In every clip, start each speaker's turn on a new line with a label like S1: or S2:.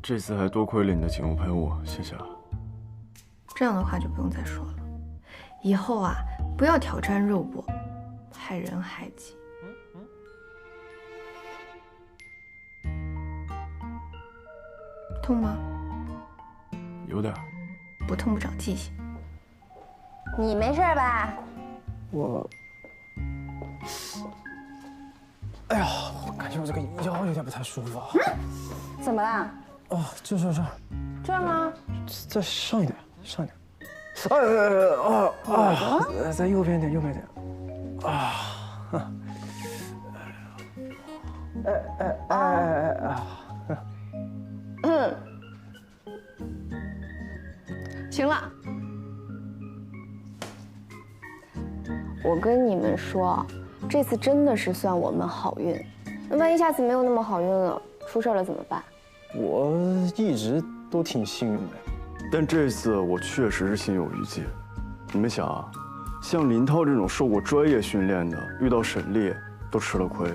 S1: 这次还多亏了你的警用喷雾，谢谢啊。
S2: 这样的话就不用再说了。以后啊，不要挑战肉搏，害人害己。痛吗？
S1: 有点。
S2: 不痛不长记性。
S3: 你没事吧？
S4: 我，哎呀，我感觉我这个腰有点不太舒服啊。
S3: 怎么啦？
S4: 哦，这儿。
S3: 这儿吗？
S4: 再上一点，上一点。再右边点，啊，
S3: 行了。我跟你们说，这次真的是算我们好运。那万一下次没有那么好运了，出事了怎么办？
S4: 我一直都挺幸运的。
S1: 但这次我确实是心有余悸。你们想啊，像林涛这种受过专业训练的，遇到沈烈都吃了亏。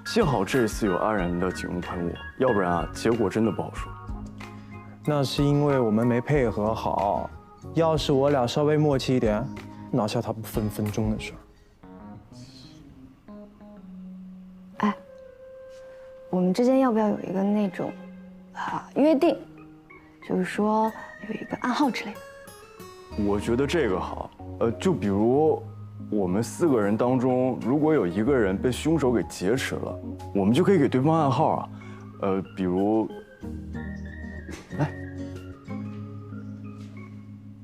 S1: 幸好这次有安然的警用喷雾，要不然啊，结果真的不好说。
S4: 那是因为我们没配合好。要是我俩稍微默契一点，拿下他不分分钟的事儿。
S3: 哎，我们之间要不要有一个那种约定？就是说有一个暗号之类的。
S1: 我觉得这个好，就比如我们4个人当中，如果有一个人被凶手给劫持了，我们就可以给对方暗号啊，比如，来，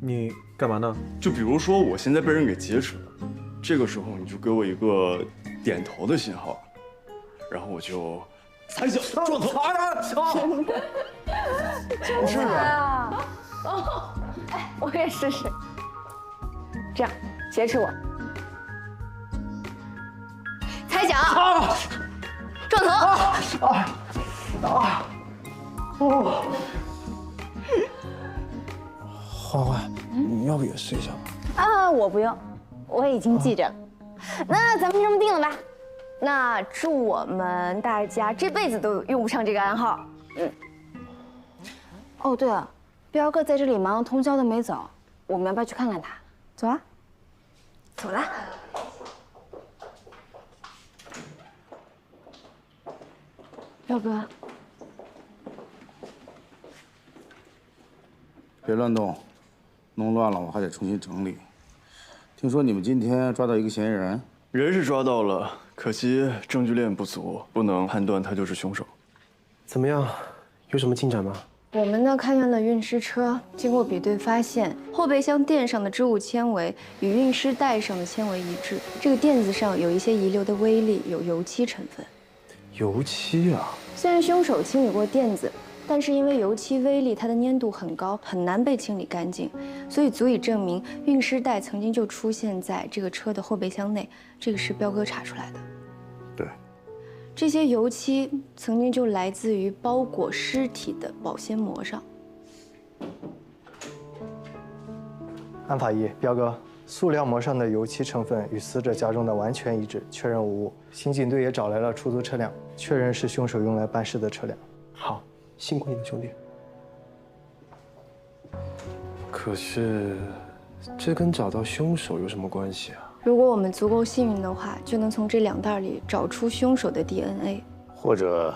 S5: 你干嘛呢？
S1: 就比如说我现在被人给劫持了，这个时候你就给我一个点头的信号，然后我就踩脚撞头。
S3: 真是啊！哦，哎，我也试试。这样，劫持我，踩脚，撞头。
S4: 花花，你要不也试一下吧？
S3: 我不用，我已经记着了。那咱们就这么定了吧？那祝我们大家这辈子都用不上这个暗号。哦，对了，彪哥在这里忙通宵的没走，我们要不要去看看他？走啊！走啦！彪哥，
S6: 别乱动，弄乱了我还得重新整理。听说你们今天抓到一个嫌疑人，
S1: 人是抓到了，可惜证据链不足，不能判断他就是凶手。
S5: 怎么样？有什么进展吗？
S2: 我们呢勘验了运尸车，经过比对发现，后备箱垫上的织物纤维与运尸带上的纤维一致。这个垫子上有一些遗留的微粒，有油漆成分。
S5: 油漆啊！
S2: 虽然凶手清理过垫子，但是因为油漆微粒它的粘度很高，很难被清理干净，所以足以证明运尸带曾经就出现在这个车的后备箱内。这个是彪哥查出来的。
S6: 对，
S2: 这些油漆曾经就来自于包裹尸体的保鲜膜上。
S7: 案法一，彪哥，塑料膜上的油漆成分与死者家中的完全一致，确认无误。刑警队也找来了出租车辆，确认是凶手用来办事的车辆。
S5: 好，辛苦你了，兄弟。可是，这跟找到凶手有什么关系啊？
S2: 如果我们足够幸运的话，就能从这2袋里找出凶手的 DNA，
S6: 或者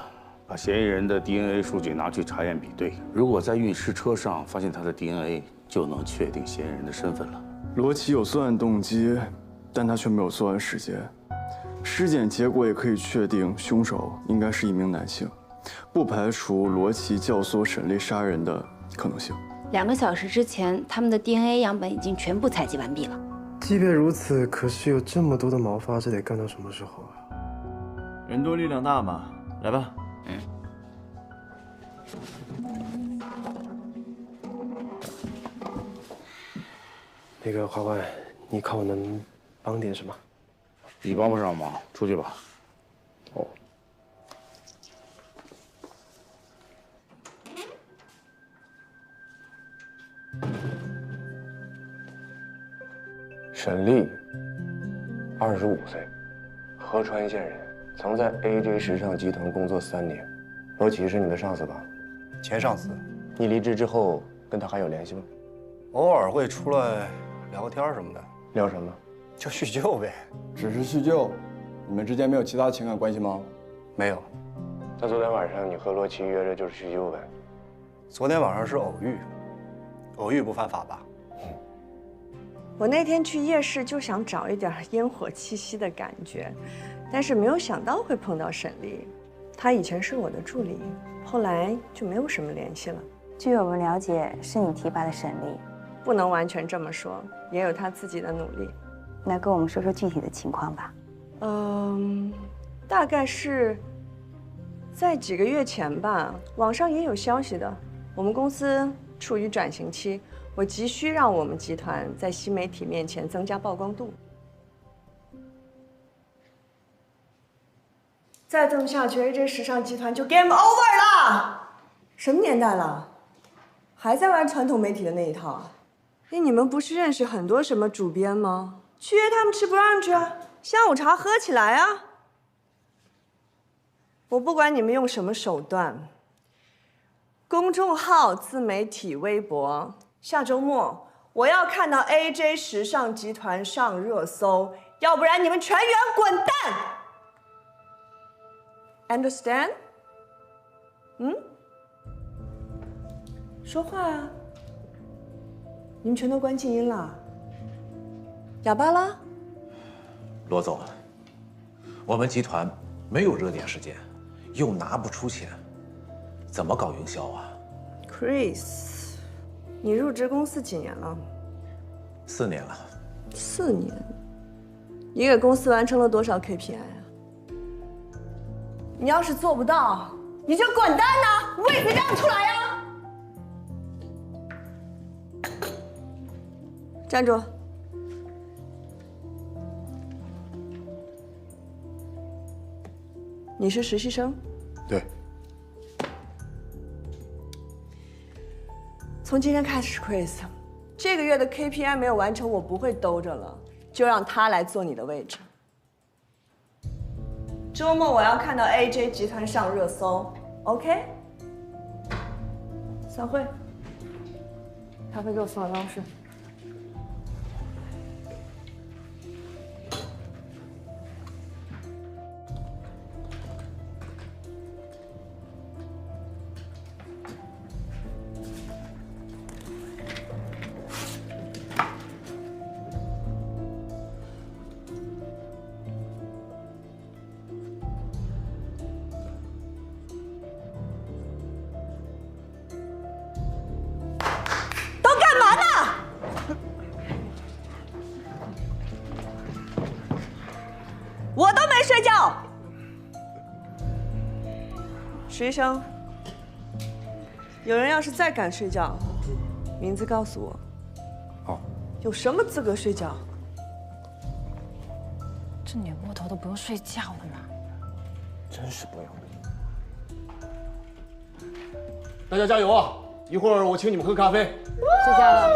S6: 把嫌疑人的 DNA 数据拿去查验比对，如果在运尸车上发现他的 DNA， 就能确定嫌疑人的身份了。
S1: 罗琦有作案动机，但他却没有作案时间。尸检结果也可以确定凶手应该是一名男性，不排除罗琦教唆沈烈杀人的可能性。
S8: 2个小时之前，他们的 DNA 样本已经全部采集完毕了。
S5: 即便如此，可是有这么多的毛发，这得干到什么时候啊？
S1: 人多力量大嘛，来吧。
S5: 那个花花，你看我能帮点什么？
S6: 你帮不上忙，出去吧。
S5: 哦。沈丽，25岁，合川县人，
S9: 曾在 AJ 时尚集团工作3年，罗琦是你的上司吧？
S10: 前上司。
S9: 你离职之后跟他还有联系吗？
S10: 偶尔会出来聊个天什么的。
S9: 聊什么？
S10: 就叙旧呗。
S1: 只是叙旧，你们之间没有其他情感关系吗？
S10: 没有。
S9: 那昨天晚上你和罗琦约着就是叙旧呗？
S10: 昨天晚上是偶遇，偶遇不犯法吧？
S11: 我那天去夜市就想找一点烟火气息的感觉，但是没有想到会碰到沈丽。她以前是我的助理，后来就没有什么联系了。
S12: 据我们了解，是你提拔的沈丽。
S11: 不能完全这么说，也有她自己的努力。
S12: 那跟我们说说具体的情况吧。
S11: 大概是在几个月前吧，网上也有消息的。我们公司处于转型期，我急需让我们集团在新媒体面前增加曝光度。再这么下去 ，AJ 时尚集团就 game over 了。什么年代了，还在玩传统媒体的那一套啊？你们不是认识很多什么主编吗？去约他们吃 brunch 啊，下午茶喝起来啊！我不管你们用什么手段，公众号、自媒体、微博，下周末我要看到 AJ 时尚集团上热搜，要不然你们全员滚蛋 ！Understand？ 说话啊！你们全都关静音了，哑巴了？
S13: 罗总，我们集团没有热点事件，又拿不出钱，怎么搞营销啊
S11: ？Chris， 你入职公司几年了
S13: ？4年了。
S11: 4年？你给公司完成了多少 KPI 啊？你要是做不到，你就滚蛋呐！位子让出来呀！站住！你是实习生？
S10: 对。
S11: 从今天开始 ，Chris， 这个月的 KPI 没有完成，我不会兜着了，就让他来坐你的位置。周末我要看到 AJ 集团上热搜 ，OK？ 散会。咖啡给我送到办公室。我都没睡觉。实习生，有人要是再敢睡觉，名字告诉我。
S10: 好。
S11: 有什么资格睡觉？
S14: 这女魔头都不用睡觉了吗？
S9: 真是不要命！
S15: 大家加油啊！一会儿我请你们喝咖啡。
S14: 谢谢了。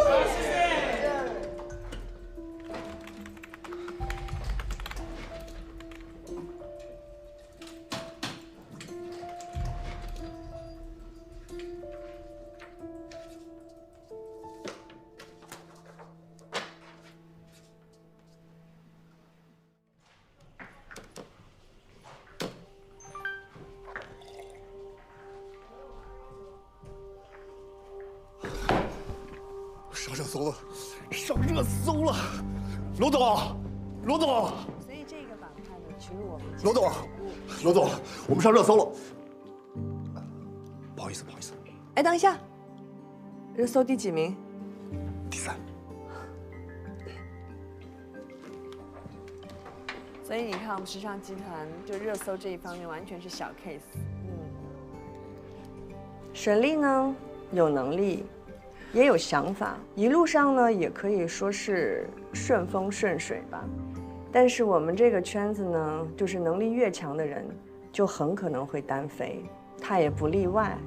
S15: 上热搜了，上热搜了！罗总，罗总，
S11: 所以这个板块呢，其实我们
S15: 罗总，罗总，我们上热搜了。不好意思，不好意思。
S11: 哎，等一下，热搜第几名？
S15: 第3。
S11: 所以你看，我们时尚集团就热搜这一方面完全是小 case。沈丽呢，有能力。也有想法，一路上呢也可以说是顺风顺水吧。但是我们这个圈子呢，就是能力越强的人，就很可能会单飞，他也不例外。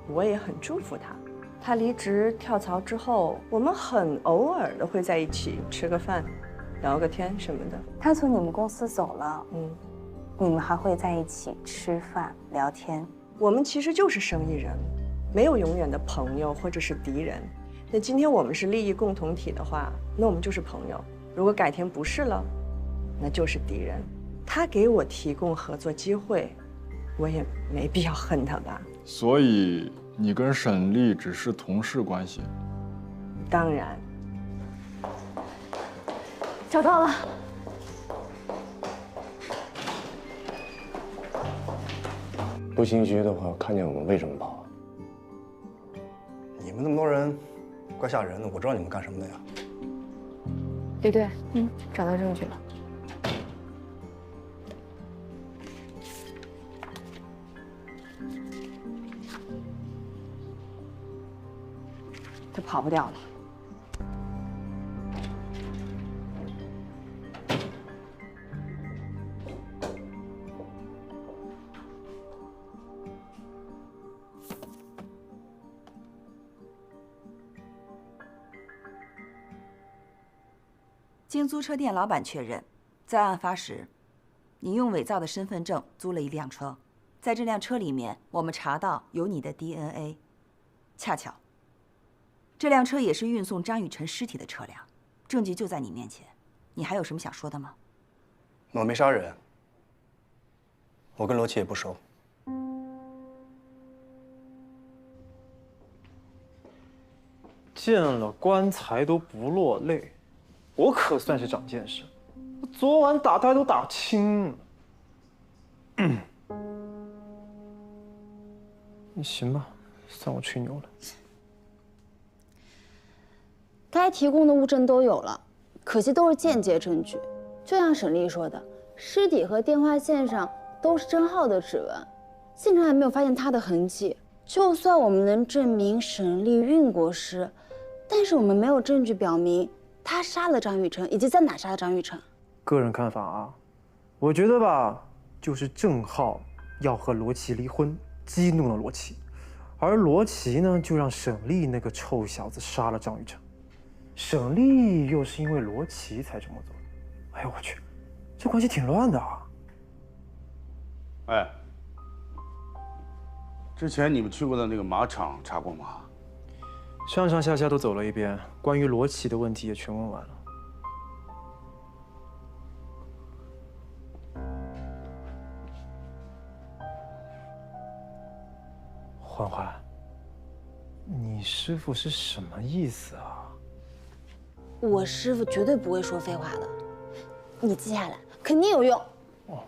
S11: 我也很祝福他。他离职跳槽之后，我们很偶尔的会在一起吃个饭，聊个天什么的。
S12: 他从你们公司走了，你们还会在一起吃饭聊天？
S11: 我们其实就是生意人，没有永远的朋友或者是敌人。那今天我们是利益共同体的话，那我们就是朋友；如果改天不是了，那就是敌人。他给我提供合作机会，我也没必要恨他吧。
S16: 所以你跟沈丽只是同事关系？
S11: 当然。
S3: 找到了。
S9: 不心虚的话，看见我们为什么跑？
S10: 你们那么多人，怪吓人的。我知道你们干什么的呀。
S3: 李队，找到证据了。
S12: 他跑不掉了。
S17: 经租车店老板确认，在案发时，你用伪造的身份证租了一辆车，在这辆车里面，我们查到有你的 DNA。恰巧，这辆车也是运送张雨晨尸体的车辆，证据就在你面前。你还有什么想说的吗？
S10: 我没杀人，我跟罗琦也不熟。
S4: 见了棺材都不落泪。我可算是长见识，我昨晚打胎都打青了。行吧，算我吹牛了。
S8: 该提供的物证都有了，可惜都是间接证据。就像沈丽说的，尸体和电话线上都是郑浩的指纹，现场还没有发现他的痕迹。就算我们能证明沈丽运过尸，但是我们没有证据表明他杀了张雨晨，以及在哪杀了张雨晨。
S4: 个人看法啊，我觉得吧，就是郑浩要和罗琦离婚，激怒了罗琦，而罗琦呢，就让沈丽那个臭小子杀了张雨晨，沈丽又是因为罗琦才这么做的。哎呦我去，这关系挺乱的啊。
S6: 哎，之前你们去过的那个马场查过吗？
S4: 上上下下都走了一遍，关于罗琦的问题也全问完了。欢欢，你师傅是什么意思啊？
S8: 我师傅绝对不会说废话的，你记下来，肯定有用。
S4: 哦。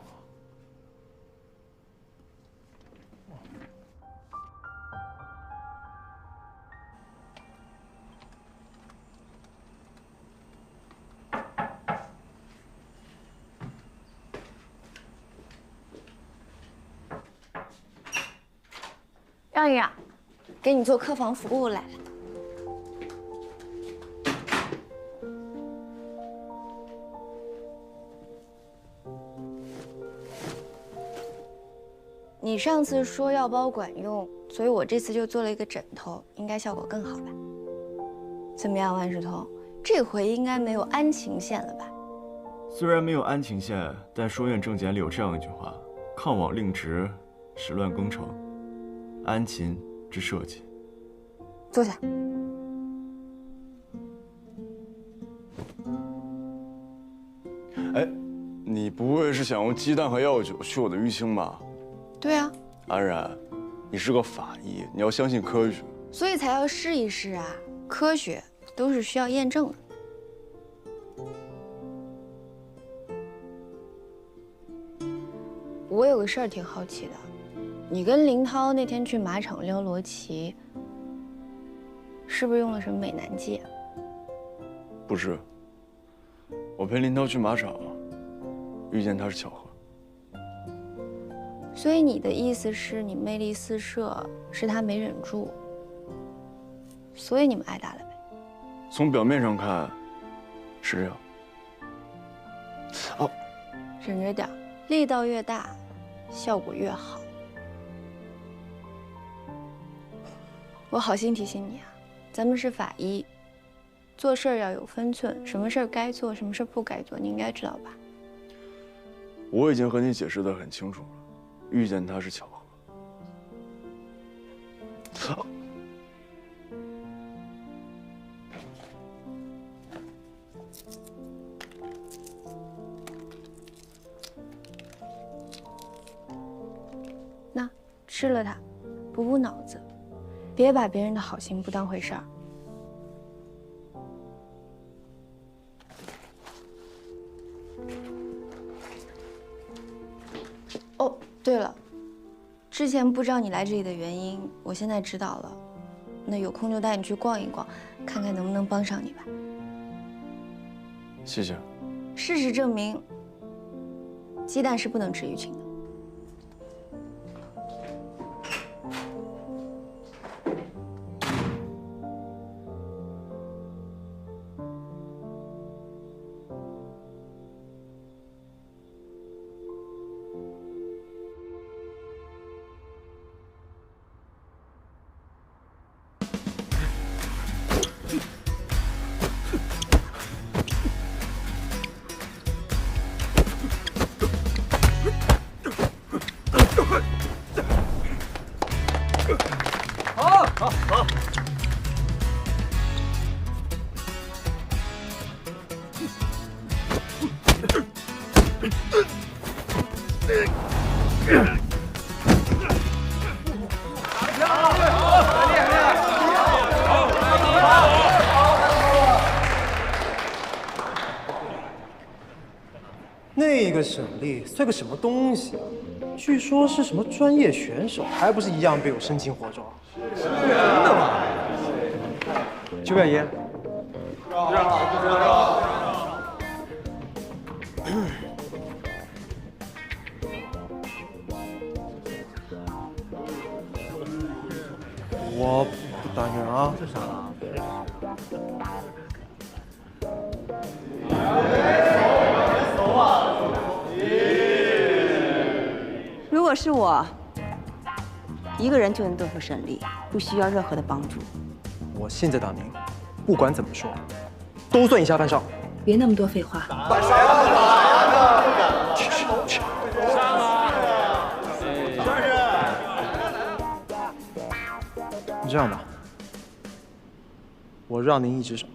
S2: 让一让，给你做客房服务来了。你上次说药包管用，所以我这次就做了一个枕头，应该效果更好吧？怎么样，万事通？这回应该没有安情线了吧？
S1: 虽然没有安情线，但书院正简里有这样一句话：“抗网令直，始乱更成。”安秦之社稷。
S2: 坐下。
S1: 哎，你不会是想用鸡蛋和药酒去我的淤青吧？
S2: 对啊。
S1: 安然，你是个法医，你要相信科学。
S2: 所以才要试一试啊！科学都是需要验证的。我有个事儿挺好奇的。你跟林涛那天去马场撩罗琦，是不是用了什么美男计啊？
S1: 不是，我陪林涛去马场，遇见他是巧合。
S2: 所以你的意思是你魅力四射，是他没忍住，所以你们挨打了呗？
S1: 从表面上看，是这样。哦，
S2: 忍着点，力道越大，效果越好。我好心提醒你啊，咱们是法医，做事儿要有分寸，什么事儿该做，什么事儿不该做，你应该知道吧？
S1: 我已经和你解释得很清楚了，遇见他是巧合。
S2: 那吃了它，补补脑子，别把别人的好心不当回事儿。哦，对了，之前不知道你来这里的原因，我现在知道了。那有空就带你去逛一逛，看看能不能帮上你吧。
S1: 谢谢。
S2: 事实证明，鸡蛋是不能治淤青的。
S15: 好。
S4: 那个沈丽算个什么东西啊？据说是什么专业选手，还不是一样被我生擒活抓？真的吗？9表1。我不打人啊！这啥了？
S17: 如果是我，一个人就能对付沈丽，不需要任何的帮助。
S4: 我现在打您，不管怎么说，都算以下犯上。
S17: 别那么多废话。
S15: 把谁打
S4: 去。这样吧，我让您一只手。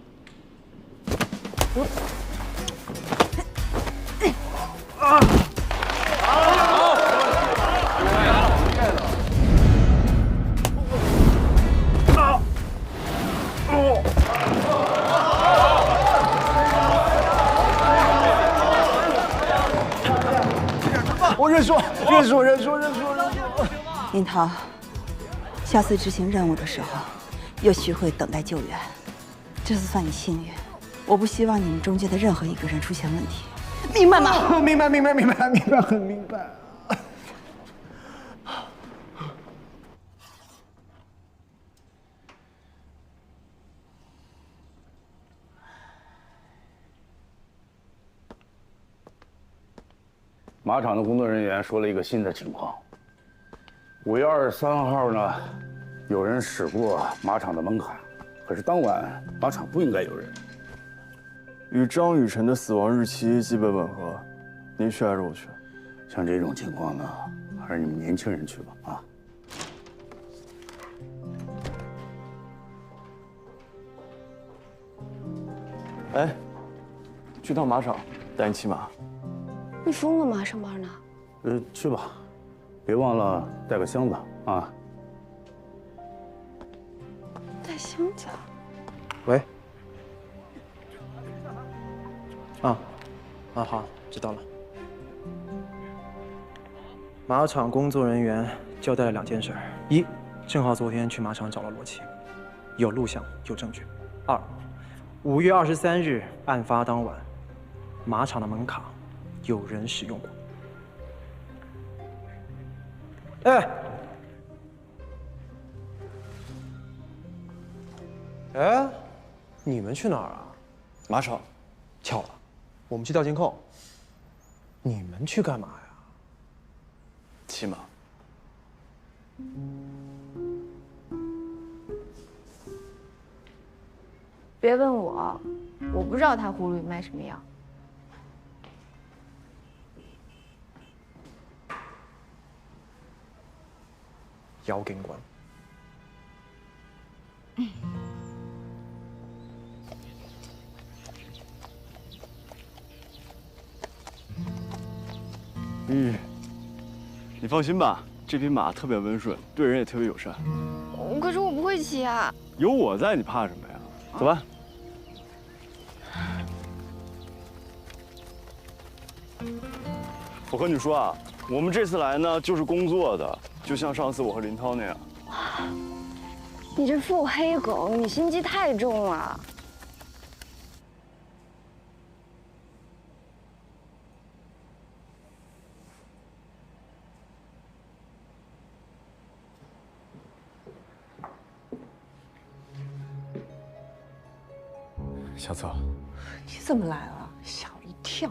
S15: 我认输。
S17: 林涛，下次执行任务的时候，要学会等待救援。这次算你幸运，我不希望你们中间的任何一个人出现问题，明白吗？
S4: 明白，很明白。
S6: 马场的工作人员说了一个新的情况：5月23号呢，有人驶过马场的门槛，可是当晚马场不应该有人。
S1: 与张雨晨的死亡日期基本吻合，您去还是我去？
S6: 像这种情况呢，还是你们年轻人去吧啊。
S1: 哎，去趟马场，带你骑马。
S2: 你疯了吗？上班呢？
S6: 去吧，别忘了带个箱子啊。
S2: 带箱子？
S4: 喂。好，知道了。马场工作人员交代了2件事：一，郑浩昨天去马场找了罗琦，有录像，有证据；2， 5月23日案发当晚，马场的门卡有人使用过。哎，你们去哪儿啊？
S1: 马场。
S4: 巧了，我们去调监控。你们去干嘛呀？
S1: 骑马。
S2: 别问我，我不知道他葫芦里卖什么药。
S4: 姚警官。
S1: 你放心吧，这匹马特别温顺，对人也特别友善。
S3: 可是我不会骑啊。
S1: 有我在，你怕什么呀？走吧。我和你说啊，我们这次来呢就是工作的，就像上次我和林涛那样。
S3: 你这腹黑狗，你心机太重了。
S18: 相册，
S11: 你怎么来了？吓我一跳！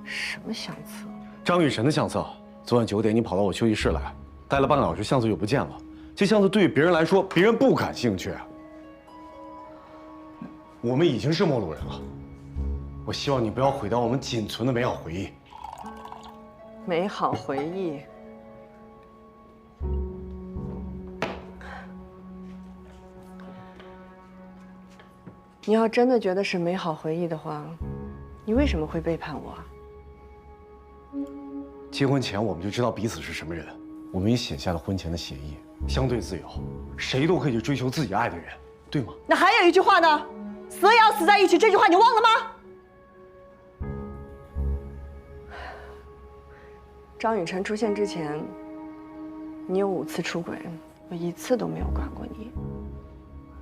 S11: 什么相册？
S18: 张雨晨的相册。昨晚9点，你跑到我休息室来，待了半个小时，相册就不见了。这相册对于别人来说，别人不感兴趣。我们已经是陌路人了。我希望你不要毁掉我们仅存的美好回忆。
S11: 美好回忆。你要真的觉得是美好回忆的话，你为什么会背叛我？
S18: 结婚前我们就知道彼此是什么人，我们也写下了婚前的协议，相对自由，谁都可以去追求自己爱的人，对吗？
S11: 那还有一句话呢，死也要死在一起，这句话你忘了吗？张雨晨出现之前，你有5次出轨，我1次都没有管过你。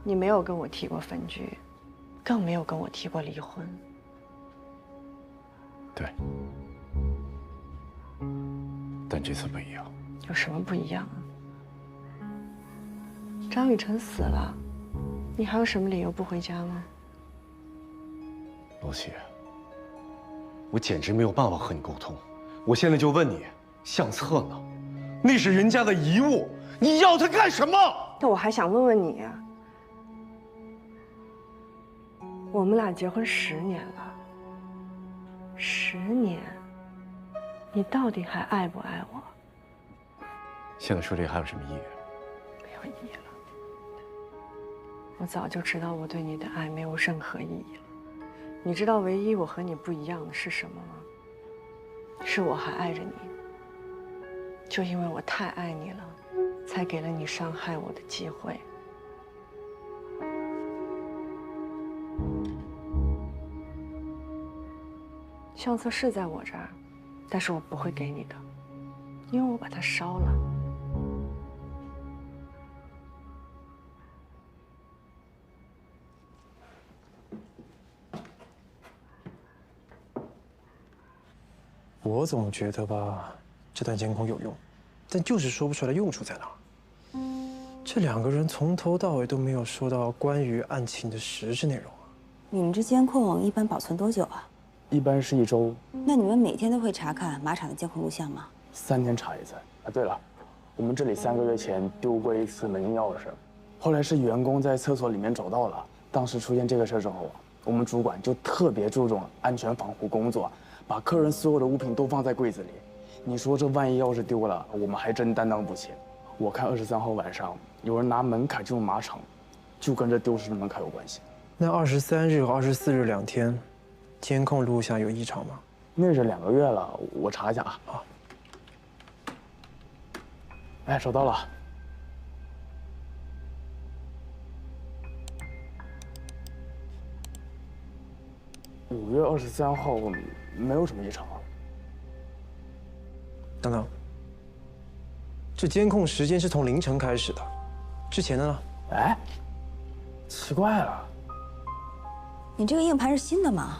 S11: 你没有跟我提过分居，更没有跟我提过离婚。
S18: 对。但这次不一样。
S11: 有什么不一样啊？张雨晨死了，你还有什么理由不回家吗？
S18: 罗琦，我简直没有办法和你沟通。我现在就问你，相册呢？那是人家的遗物，你要它干什么？
S11: 那我还想问问你啊，我们俩结婚10年了，10年，你到底还爱不爱我？
S18: 现在说这还有什么意义？
S11: 没有意义了。我早就知道我对你的爱没有任何意义了。你知道唯一我和你不一样的是什么吗？是我还爱着你。就因为我太爱你了，才给了你伤害我的机会。相册是在我这儿，但是我不会给你的，因为我把它烧了。
S4: 我总觉得吧，这段监控有用，但就是说不出来用处在哪儿。这2个人从头到尾都没有说到关于案情的实质内容啊。
S17: 你们这监控一般保存多久啊？
S19: 一般是1周。
S17: 那你们每天都会查看马场的监控录像吗
S19: ？3天查1次。啊，对了，我们这里3个月前丢过1次门钥匙，后来是员工在厕所里面找到了。当时出现这个事之后，我们主管就特别注重安全防护工作，把客人所有的物品都放在柜子里。你说这万一要是丢了，我们还真担当不起。我看23号晚上有人拿门卡进入马场，就跟这丢失的门卡有关系。
S4: 那23日和24日2天，监控录像有异常吗？
S19: 那是2个月了，我查一下啊。好。哎，找到了。5月23号没有什么异常啊。
S4: 等等，这监控时间是从凌晨开始的，之前的呢？
S19: 哎，奇怪了，
S17: 你这个硬盘是新的吗？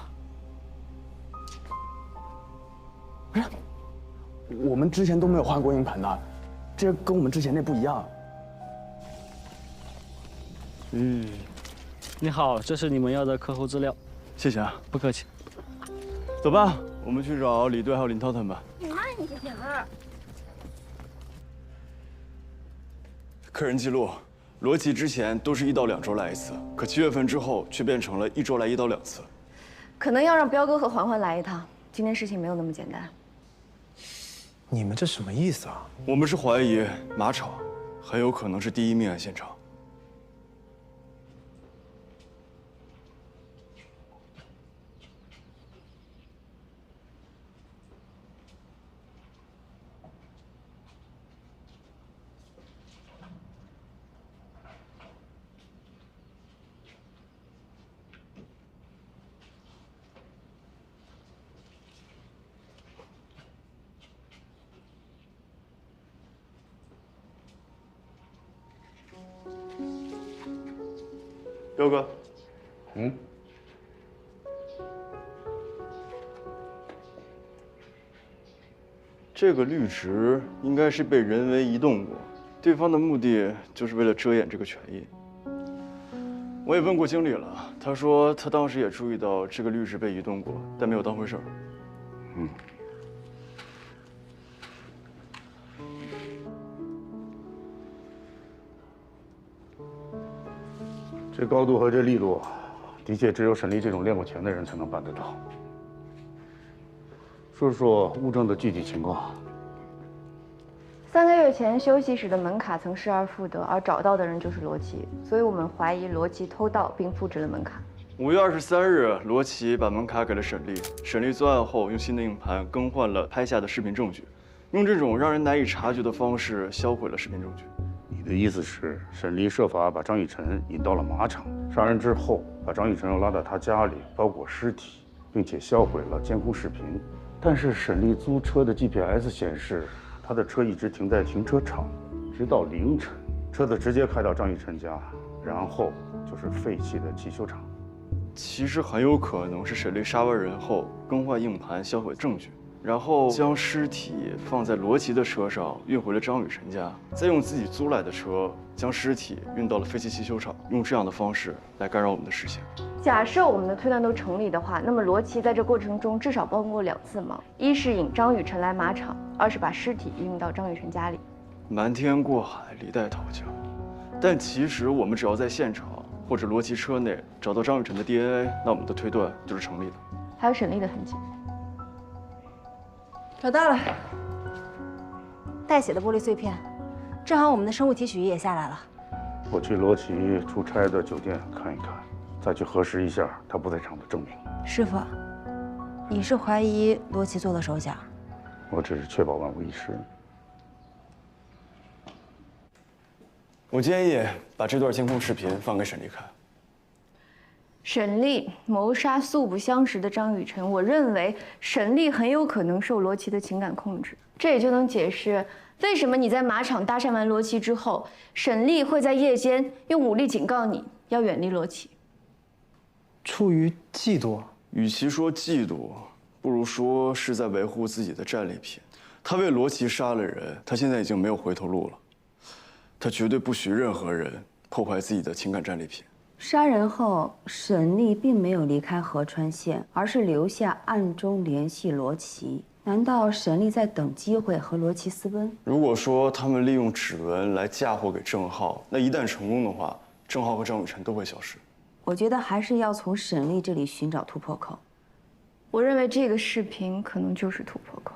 S19: 不是，我们之前都没有换过硬盘的，这跟我们之前那不一样。
S20: 你好，这是你们要的客户资料。
S1: 谢谢啊，
S20: 不客气。
S1: 走吧，我们去找李队还有林涛他们吧。
S3: 你慢一点儿。
S1: 客人记录，罗琦之前都是1到2周来1次，可7月份之后却变成了1周来1到2次。
S2: 可能要让彪哥和环环来一趟，今天事情没有那么简单。
S4: 你们这什么意思啊？
S1: 我们是怀疑马场很有可能是第一命案现场。彪哥，这个绿植应该是被人为移动过，对方的目的就是为了遮掩这个权益。我也问过经理了，他说他当时也注意到这个绿植被移动过，但没有当回事儿。
S6: 这高度和这力度，的确只有沈丽这种练过拳的人才能办得到。说说物证的具体情况。
S2: 3个月前，休息室的门卡曾失而复得，而找到的人就是罗琦，所以我们怀疑罗琦偷盗并复制了门卡。
S1: 5月23日，罗琦把门卡给了沈丽，沈丽作案后用新的硬盘更换了拍下的视频证据，用这种让人难以察觉的方式销毁了视频证据。
S6: 你的意思是，沈丽设法把张雨晨引到了马场，杀人之后把张雨晨又拉到他家里包裹尸体，并且销毁了监控视频。但是沈丽租车的 GPS 显示，他的车一直停在停车场，直到凌晨，车子直接开到张雨晨家，然后就是废弃的汽修厂。
S1: 其实很有可能是沈丽杀完人后更换硬盘销毁证据，然后将尸体放在罗琦的车上运回了张雨晨家，再用自己租来的车将尸体运到了废弃汽修厂，用这样的方式来干扰我们的视线。
S2: 假设我们的推断都成立的话，那么罗琦在这过程中至少帮过2次忙：一是引张雨晨来马场，2是把尸体运到张雨晨家里。
S1: 瞒天过海，离带讨教。但其实我们只要在现场或者罗琦车内找到张雨晨的 DNA， 那我们的推断就是成立的。
S2: 还有沈丽的痕迹。
S8: 找到了，带血的玻璃碎片，正好我们的生物提取仪也下来了。
S6: 我去罗琦出差的酒店看一看，再去核实一下他不在场的证明。
S17: 师傅，你是怀疑罗琦做的手脚？
S6: 我只是确保万无一失。
S1: 我建议把这段监控视频放给沈丽看。
S2: 沈丽谋杀素不相识的张雨晨，我认为沈丽很有可能受罗琦的情感控制，这也就能解释为什么你在马场搭讪完罗琦之后，沈丽会在夜间用武力警告你要远离罗琦。
S4: 出于嫉妒？
S1: 与其说嫉妒，不如说是在维护自己的战利品。他为罗琦杀了人，他现在已经没有回头路了。他绝对不许任何人破坏自己的情感战利品。
S17: 杀人后，沈丽并没有离开河川县，而是留下暗中联系罗琦。难道沈丽在等机会和罗琦私奔？
S1: 如果说他们利用指纹来嫁祸给郑浩，那一旦成功的话，郑浩和张雨晨都会消失。
S17: 我觉得还是要从沈丽这里寻找突破口。
S2: 我认为这个视频可能就是突破口。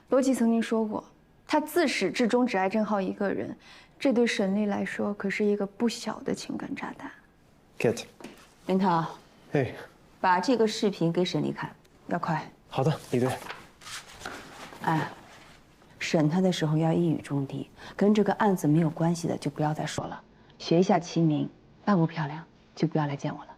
S2: 罗琦曾经说过，他自始至终只爱郑浩一个人，这对沈丽来说可是一个不小的情感炸弹。
S4: Get，
S17: 林涛，
S4: 嘿，
S17: 把这个视频给沈丽看，要快。
S4: 好的，李队。
S17: 哎，审他的时候要一语中的，跟这个案子没有关系的就不要再说了，学一下齐名，扮不漂亮就不要来见我了。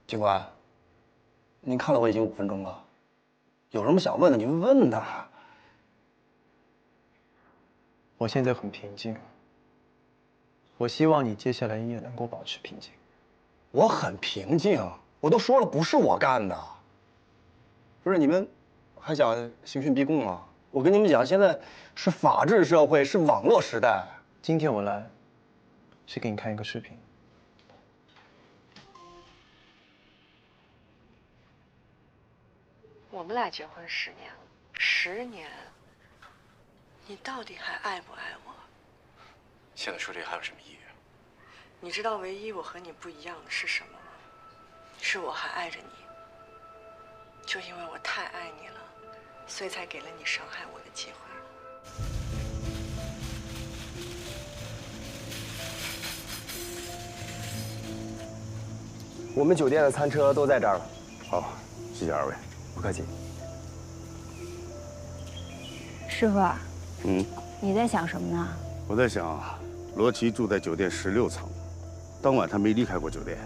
S10: 警官，您看了我已经5分钟了，有什么想问的你问他。
S4: 我现在很平静，我希望你接下来也能够保持平静。
S10: 我很平静，我都说了不是我干的。不是你们还想刑讯逼供啊？我跟你们讲，现在是法治社会，是网络时代。
S4: 今天我来，是给你看一个视频。
S11: 我们俩结婚10年了，10年，你到底还爱不爱我？
S18: 现在说这还有什么意义？
S11: 你知道唯一我和你不一样的是什么吗？是我还爱着你。就因为我太爱你了，所以才给了你伤害我的机会。
S10: 我们酒店的餐车都在这儿了。
S6: 好，谢谢二位。
S10: 不客气。
S8: 师傅，你在想什么呢？
S6: 我在想，罗琦住在酒店16层，当晚他没离开过酒店，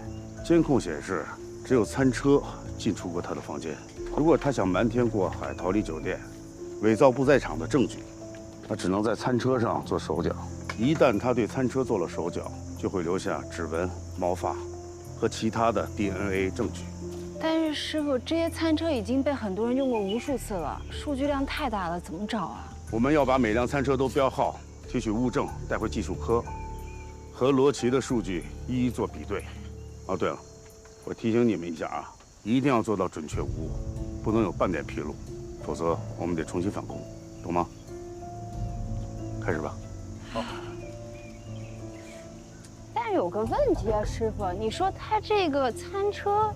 S6: 监控显示只有餐车进出过他的房间。如果他想瞒天过海逃离酒店，伪造不在场的证据，那只能在餐车上做手脚。一旦他对餐车做了手脚，就会留下指纹、毛发和其他的 DNA 证据。
S8: 但是师傅，这些餐车已经被很多人用过无数次了，数据量太大了，怎么找啊？
S6: 我们要把每辆餐车都标号，提取物证带回技术科，和罗琦的数据一一做比对。哦，对了，我提醒你们一下啊，一定要做到准确无误，不能有半点纰漏，否则我们得重新返工，懂吗？开始吧。好。
S8: 但有个问题啊，师傅，你说他这个餐车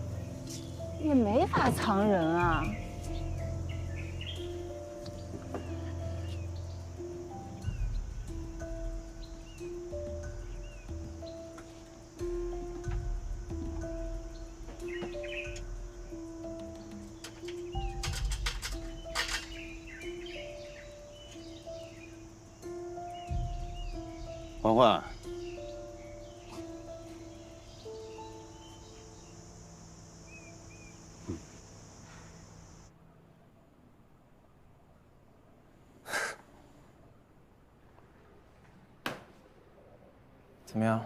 S8: 也没法藏人啊。
S6: 欢欢，
S4: 怎么样？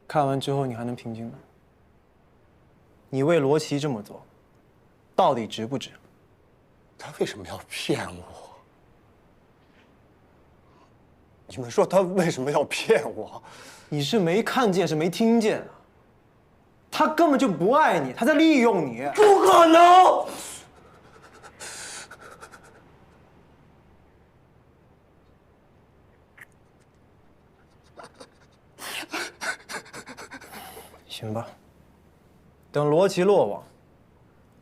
S4: 看完之后你还能平静吗？你为罗琦这么做，到底值不值？
S15: 他为什么要骗我？你们说他为什么要骗我？
S4: 你是没看见，是没听见啊？他根本就不爱你，他在利用你。
S15: 不可能！
S4: 行吧，等罗琦落网，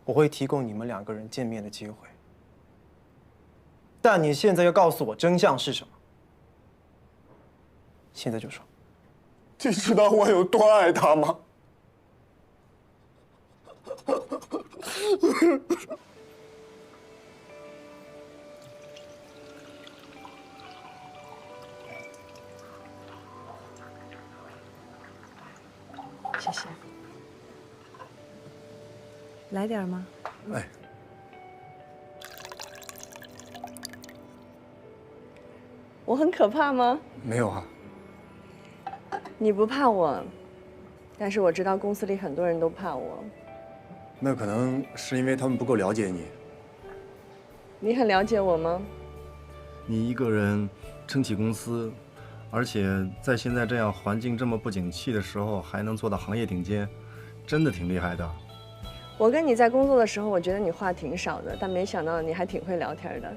S4: 我会提供你们2个人见面的机会。但你现在要告诉我真相是什么？现在就说。
S15: 你知道我有多爱他吗？
S11: 谢谢。来点吗？
S15: 哎。
S11: 我很可怕吗？
S15: 没有啊。
S11: 你不怕我，但是我知道公司里很多人都怕我。
S15: 那可能是因为他们不够了解你。
S11: 你很了解我吗？
S21: 你一个人撑起公司，而且在现在这样环境这么不景气的时候，还能做到行业顶尖，真的挺厉害的。
S11: 我跟你在工作的时候，我觉得你话挺少的，但没想到你还挺会聊天的，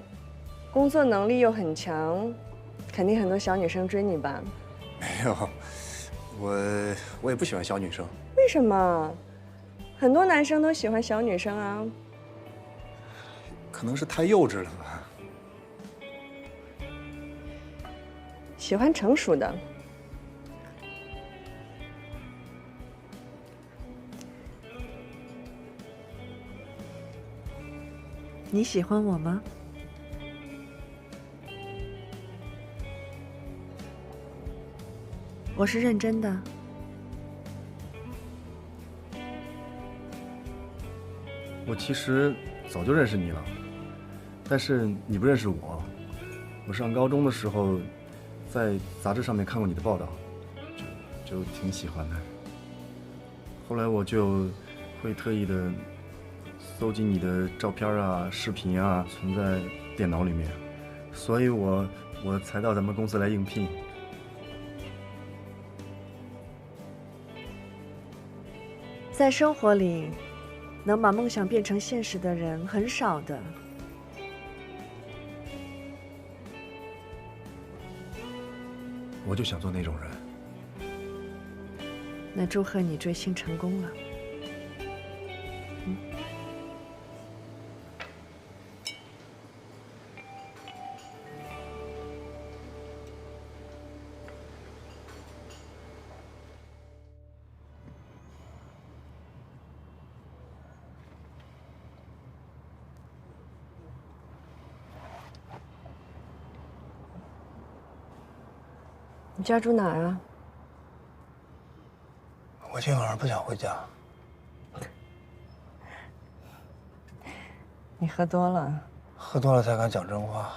S11: 工作能力又很强，肯定很多小女生追你吧？
S15: 没有，我也不喜欢小女生。
S11: 为什么？很多男生都喜欢小女生啊。
S15: 可能是太幼稚了吧。
S11: 喜欢成熟的。你喜欢我吗？我是认真的。
S21: 我其实早就认识你了，但是你不认识我。我上高中的时候，在杂志上面看过你的报道，就挺喜欢的。后来我就会特意的搜集你的照片啊、视频啊，存在电脑里面，所以我才到咱们公司来应聘。
S11: 在生活里，能把梦想变成现实的人很少的。
S21: 我就想做那种人。
S11: 那祝贺你追星成功了。你家住哪儿啊？
S10: 我今晚上不想回家。
S11: 你喝多了。
S10: 喝多了才敢讲真话。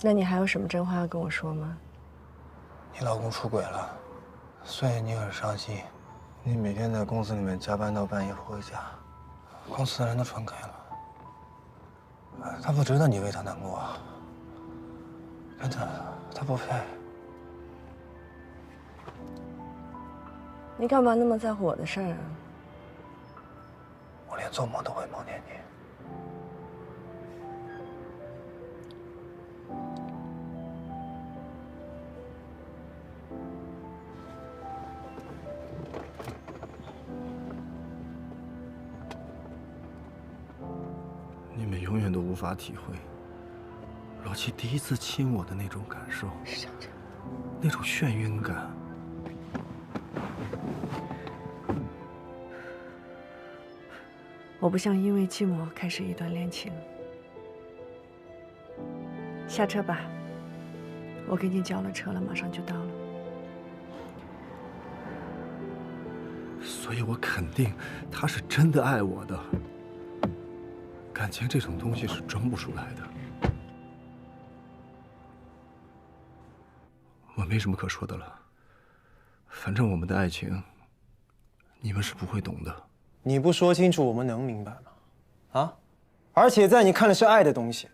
S11: 那你还有什么真话要跟我说吗？
S10: 你老公出轨了，所以你很伤心。你每天在公司里面加班到半夜不回家，公司的人都传开了。他不值得你为他难过。真的，他不配。
S11: 你干嘛那么在乎我的事儿啊？
S10: 我连做梦都会梦见你。
S21: 你们永远都无法体会老七第一次亲我的那种感受，那种眩晕感。
S11: 我不想因为寂寞开始一段恋情。下车吧，我给你叫了车了，马上就到了。
S21: 所以我肯定他是真的爱我的。感情这种东西是装不出来的。我没什么可说的了，反正我们的爱情，你们是不会懂的。
S4: 你不说清楚，我们能明白吗？啊！而且在你看的是爱的东西，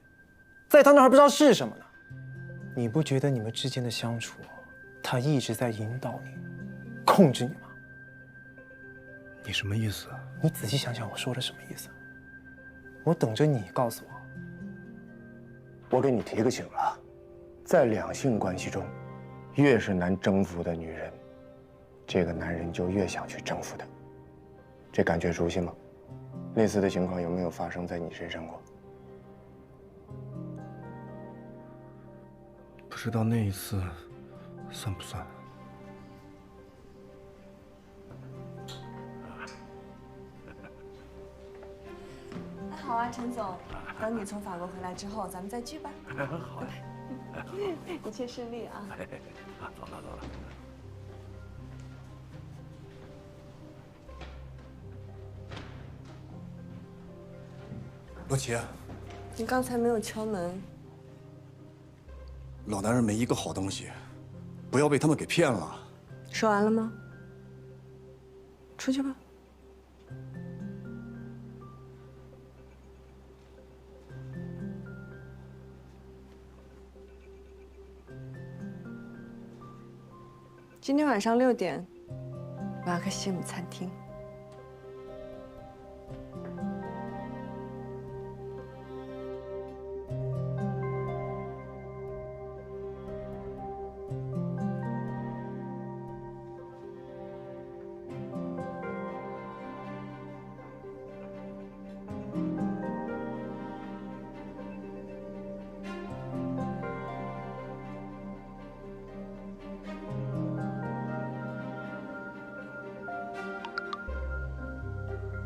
S4: 在他那还不知道是什么呢。你不觉得你们之间的相处，他一直在引导你，控制你吗？
S21: 你什么意思？
S4: 你仔细想想我说的什么意思？我等着你告诉我。
S9: 我给你提个醒了，在两性关系中，越是难征服的女人，这个男人就越想去征服她。这感觉熟悉吗？类似的情况有没有发生在你身上过？
S21: 不知道那一次算不算？
S8: 那好啊，陈总，等你从法国回来之后，咱们再聚吧。
S21: 好呀，
S8: 一切顺利啊！
S21: 走了走了。
S15: 罗琦，
S11: 你刚才没有敲门。
S15: 老男人没一个好东西，不要被他们给骗了。
S11: 说完了吗？出去吧。今天晚上6点，马克西姆餐厅。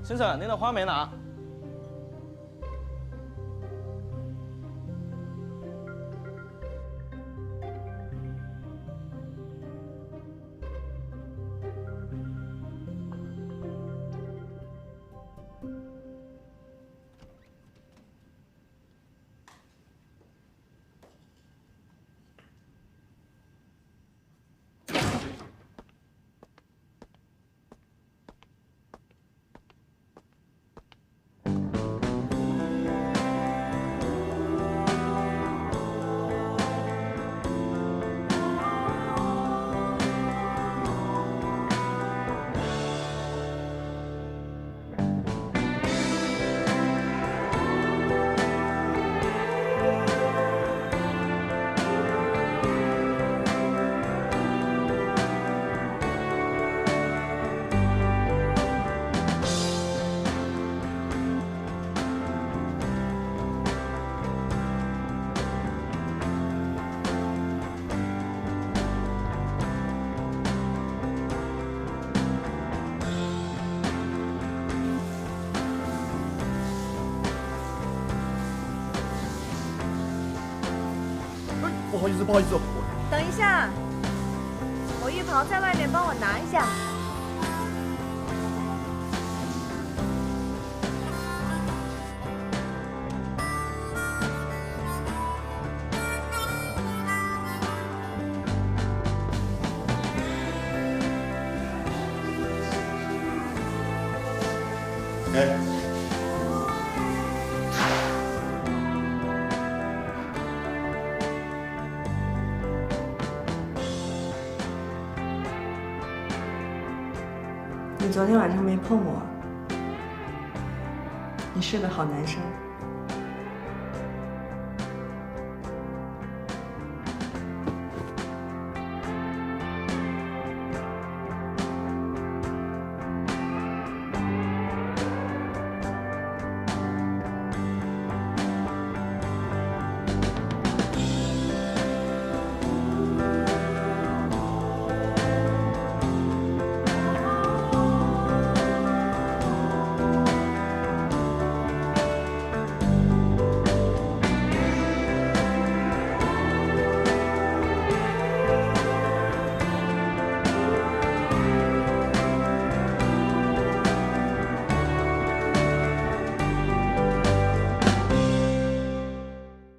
S7: 先生，您的花没拿。
S15: 好意思，不好意思。
S11: 等一下，我浴袍在外面，帮我拿一下。
S15: 哎，
S11: 你昨天晚上没碰我，你是个好男生。